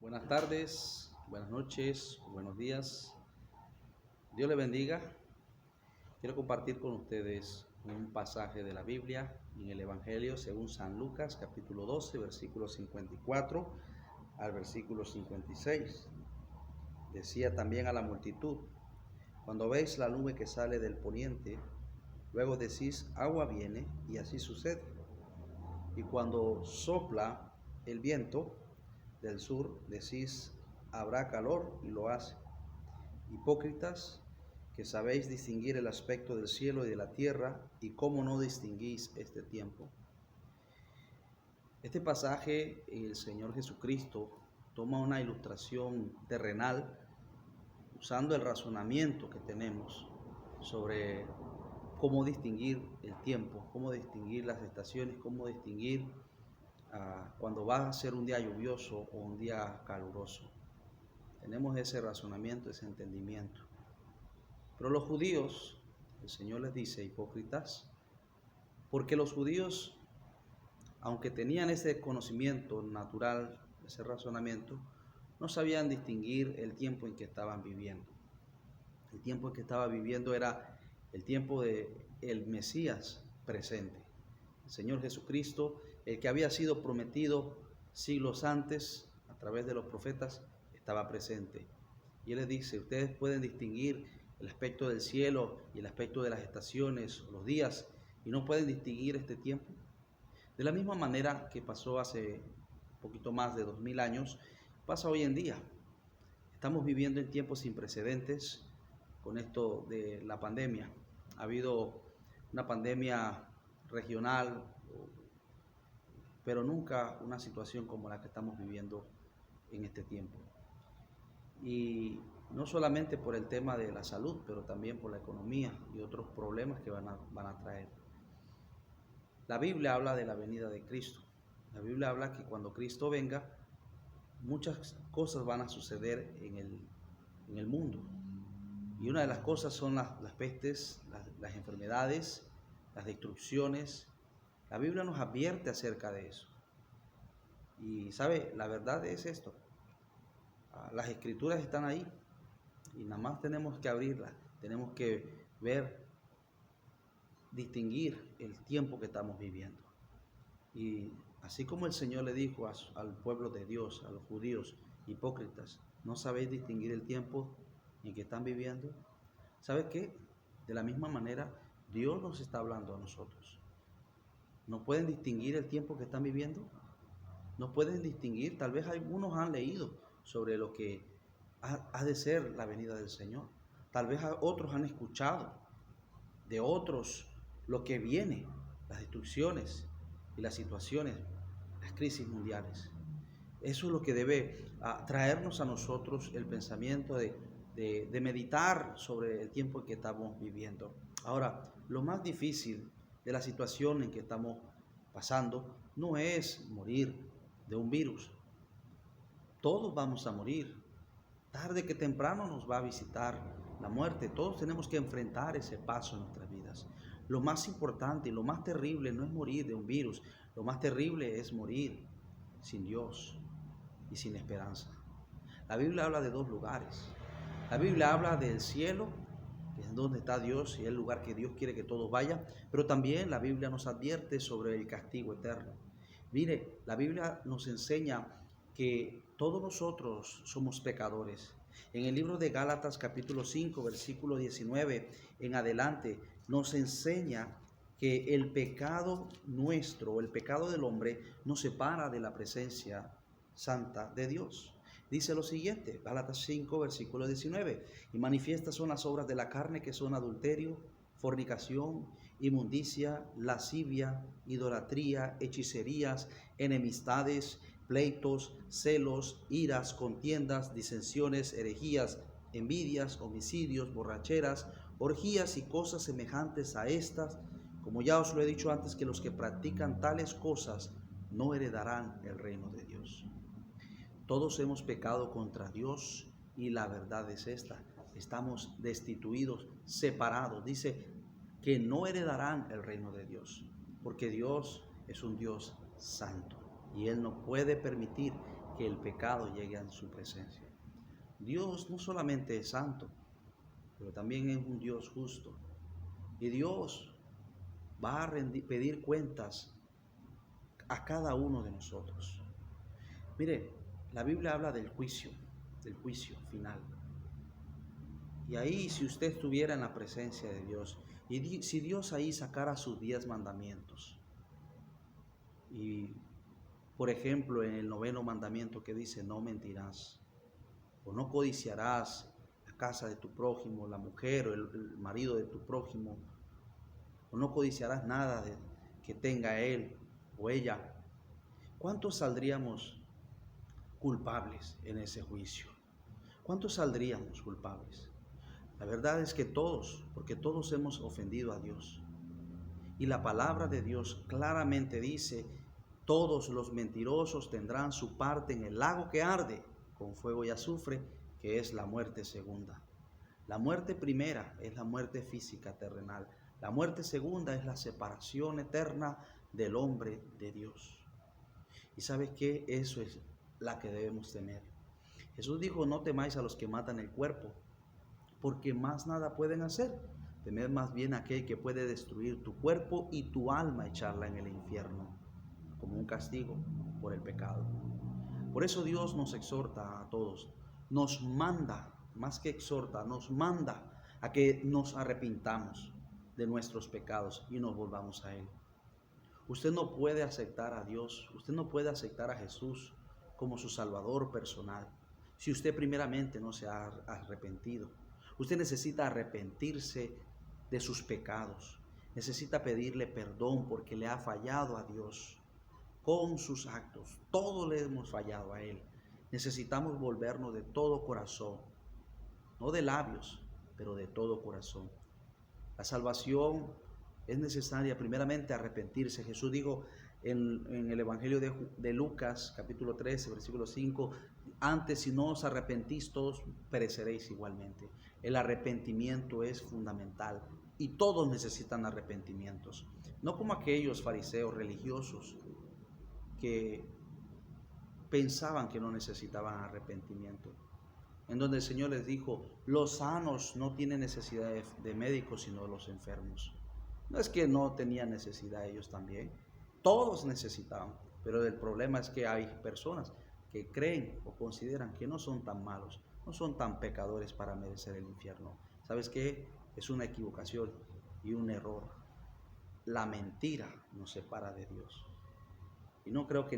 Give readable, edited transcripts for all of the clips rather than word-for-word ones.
Buenas tardes, buenas noches, buenos días. Dios le bendiga. Quiero compartir con ustedes un pasaje de la Biblia en el Evangelio según San Lucas, capítulo 12, versículo 54 al versículo 56. Decía también a la multitud: cuando veis la nube que sale del poniente, luego decís: agua viene, y así sucede. Y cuando sopla el viento del sur, decís: habrá calor, y lo hace. Hipócritas, que sabéis distinguir el aspecto del cielo y de la tierra, y cómo no distinguís este tiempo. Este pasaje, el Señor Jesucristo toma una ilustración terrenal usando el razonamiento que tenemos sobre cómo distinguir el tiempo, cómo distinguir las estaciones, cómo distinguir cuando va a ser un día lluvioso o un día caluroso. Tenemos ese razonamiento, ese entendimiento. Pero los judíos, el Señor les dice: hipócritas, porque los judíos, aunque tenían ese conocimiento natural, ese razonamiento, no sabían distinguir el tiempo en que estaban viviendo. El tiempo en que estaba viviendo era el tiempo del Mesías presente, el Señor Jesucristo, el que había sido prometido siglos antes a través de los profetas, estaba presente. Y Él les dice: ustedes pueden distinguir el aspecto del cielo y el aspecto de las estaciones, los días, y no pueden distinguir este tiempo. De la misma manera que pasó hace un poquito más de 2000 años, pasa hoy en día. Estamos viviendo en tiempos sin precedentes con esto de la pandemia. Ha habido una pandemia regional, pero nunca una situación como la que estamos viviendo en este tiempo. Y no solamente por el tema de la salud, pero también por la economía y otros problemas que van a traer. La Biblia habla de la venida de Cristo. La Biblia habla que cuando Cristo venga, muchas cosas van a suceder en el mundo. Y una de las cosas son las pestes, las enfermedades, las destrucciones. La Biblia nos advierte acerca de eso. Y sabe, la verdad es esto. Las escrituras están ahí y nada más tenemos que abrirlas, tenemos que ver, distinguir el tiempo que estamos viviendo. Y así como el Señor le dijo al pueblo de Dios, a los judíos: hipócritas, ¿no sabéis distinguir el tiempo en que están viviendo? ¿Sabe qué? De la misma manera, Dios nos está hablando a nosotros. ¿No pueden distinguir el tiempo que están viviendo? ¿No pueden distinguir? Tal vez algunos han leído sobre lo que ha de ser la venida del Señor. Tal vez otros han escuchado de otros lo que viene, las destrucciones y las situaciones, las crisis mundiales. Eso es lo que debe traernos a nosotros el pensamiento de meditar sobre el tiempo en que estamos viviendo. Ahora, lo más difícil de la situación en que estamos pasando no es morir de un virus. Todos vamos a morir. Tarde que temprano nos va a visitar la muerte. Todos tenemos que enfrentar ese paso en nuestras vidas. Lo más importante y lo más terrible no es morir de un virus. Lo más terrible es morir sin Dios y sin esperanza. La Biblia habla de dos lugares. La Biblia habla del cielo, que es donde está Dios y es el lugar que Dios quiere que todos vayan, pero también la Biblia nos advierte sobre el castigo eterno. Mire, la Biblia nos enseña que todos nosotros somos pecadores. En el libro de Gálatas capítulo 5, versículo 19 en adelante, nos enseña que el pecado nuestro, el pecado del hombre, nos separa de la presencia santa de Dios. Dice lo siguiente, Gálatas 5, versículo 19, y manifiestas son las obras de la carne, que son adulterio, fornicación, inmundicia, lascivia, idolatría, hechicerías, enemistades, pleitos, celos, iras, contiendas, disensiones, herejías, envidias, homicidios, borracheras, orgías y cosas semejantes a estas, como ya os lo he dicho antes, que los que practican tales cosas no heredarán el reino de Dios. Todos hemos pecado contra Dios y la verdad es esta: estamos destituidos, separados. Dice que no heredarán el reino de Dios, porque Dios es un Dios santo y Él no puede permitir que el pecado llegue a su presencia. Dios no solamente es santo, pero también es un Dios justo. Y Dios va a pedir cuentas a cada uno de nosotros. Mire, la Biblia habla del juicio final. Y ahí, si usted estuviera en la presencia de Dios, y si Dios ahí sacara sus 10 mandamientos, y por ejemplo en el 9º mandamiento que dice no mentirás, o no codiciarás la casa de tu prójimo, la mujer o el marido de tu prójimo, o no codiciarás nada que tenga él o ella, ¿cuántos saldríamos culpables en ese juicio? ¿Cuántos saldríamos culpables? La verdad es que todos, porque todos hemos ofendido a Dios. Y la palabra de Dios claramente dice, todos los mentirosos tendrán su parte en el lago que arde con fuego y azufre, que es la muerte segunda. La muerte primera es la muerte física terrenal. La muerte segunda es la separación eterna del hombre de Dios. ¿Y sabes qué? Eso es la que debemos temer. Jesús dijo, no temáis a los que matan el cuerpo, porque más nada pueden hacer. Temed más bien a aquel que puede destruir tu cuerpo y tu alma, echarla en el infierno, como un castigo por el pecado. Por eso Dios nos exhorta a todos, nos manda, más que exhorta, nos manda a que nos arrepintamos de nuestros pecados y nos volvamos a Él. Usted no puede aceptar a Dios, usted no puede aceptar a Jesús como su Salvador personal si usted primeramente no se ha arrepentido. Usted necesita arrepentirse de sus pecados, necesita pedirle perdón porque le ha fallado a Dios con sus actos. Todos le hemos fallado a Él. Necesitamos volvernos de todo corazón, no de labios, pero de todo corazón. La salvación es necesaria primeramente arrepentirse. Jesús dijo en el Evangelio de Lucas, capítulo 13, versículo 5, antes si no os arrepentís, todos pereceréis igualmente. El arrepentimiento es fundamental y todos necesitan arrepentimientos. No como aquellos fariseos religiosos que pensaban que no necesitaban arrepentimiento, en donde el Señor les dijo, los sanos no tienen necesidad de médicos, sino los enfermos. No es que no tenían necesidad ellos también, todos necesitaban, pero el problema es que hay personas que creen o consideran que no son tan malos, no son tan pecadores para merecer el infierno. ¿Sabes qué? Es una equivocación y un error. La mentira nos separa de Dios. Y no creo que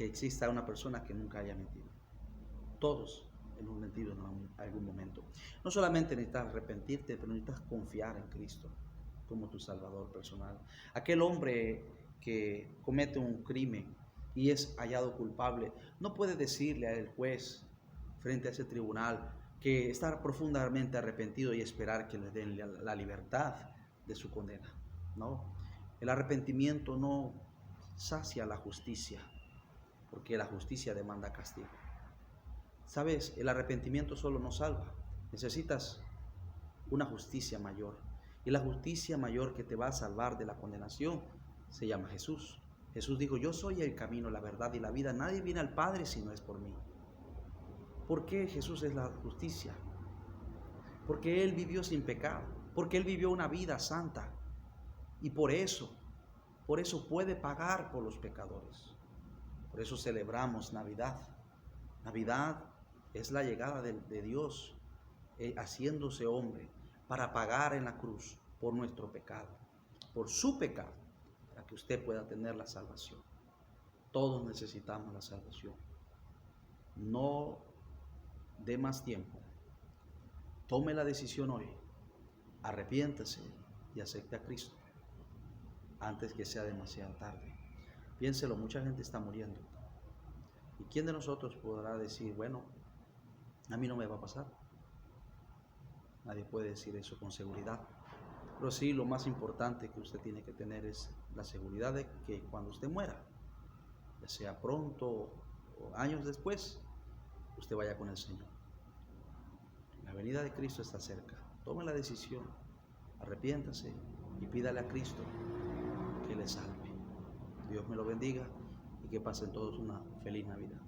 exista una persona que nunca haya mentido. Todos hemos mentido en algún momento. No solamente necesitas arrepentirte, pero necesitas confiar en Cristo como tu Salvador personal. Aquel hombre que comete un crimen y es hallado culpable, no puede decirle al juez frente a ese tribunal que está profundamente arrepentido y esperar que le den la libertad de su condena. No, el arrepentimiento no sacia la justicia, porque la justicia demanda castigo. ¿Sabes? El arrepentimiento solo no salva. Necesitas una justicia mayor. Y la justicia mayor que te va a salvar de la condenación se llama Jesús. Jesús dijo, yo soy el camino, la verdad y la vida. Nadie viene al Padre si no es por mí. ¿Por qué Jesús es la justicia? Porque Él vivió sin pecado. Porque Él vivió una vida santa. Y por eso puede pagar por los pecadores. Por eso celebramos Navidad. Navidad es la llegada de Dios haciéndose hombre para pagar en la cruz por nuestro pecado, por su pecado, para que usted pueda tener la salvación. Todos necesitamos la salvación. No dé más tiempo. Tome la decisión hoy. Arrepiéntase y acepte a Cristo antes que sea demasiado tarde. Piénselo, mucha gente está muriendo. ¿Y quién de nosotros podrá decir, bueno, a mí no me va a pasar? Nadie puede decir eso con seguridad. Pero sí, lo más importante que usted tiene que tener es la seguridad de que cuando usted muera, ya sea pronto o años después, usted vaya con el Señor. La venida de Cristo está cerca. Tome la decisión, arrepiéntase y pídale a Cristo que le salve. Dios me lo bendiga y que pasen todos una feliz Navidad.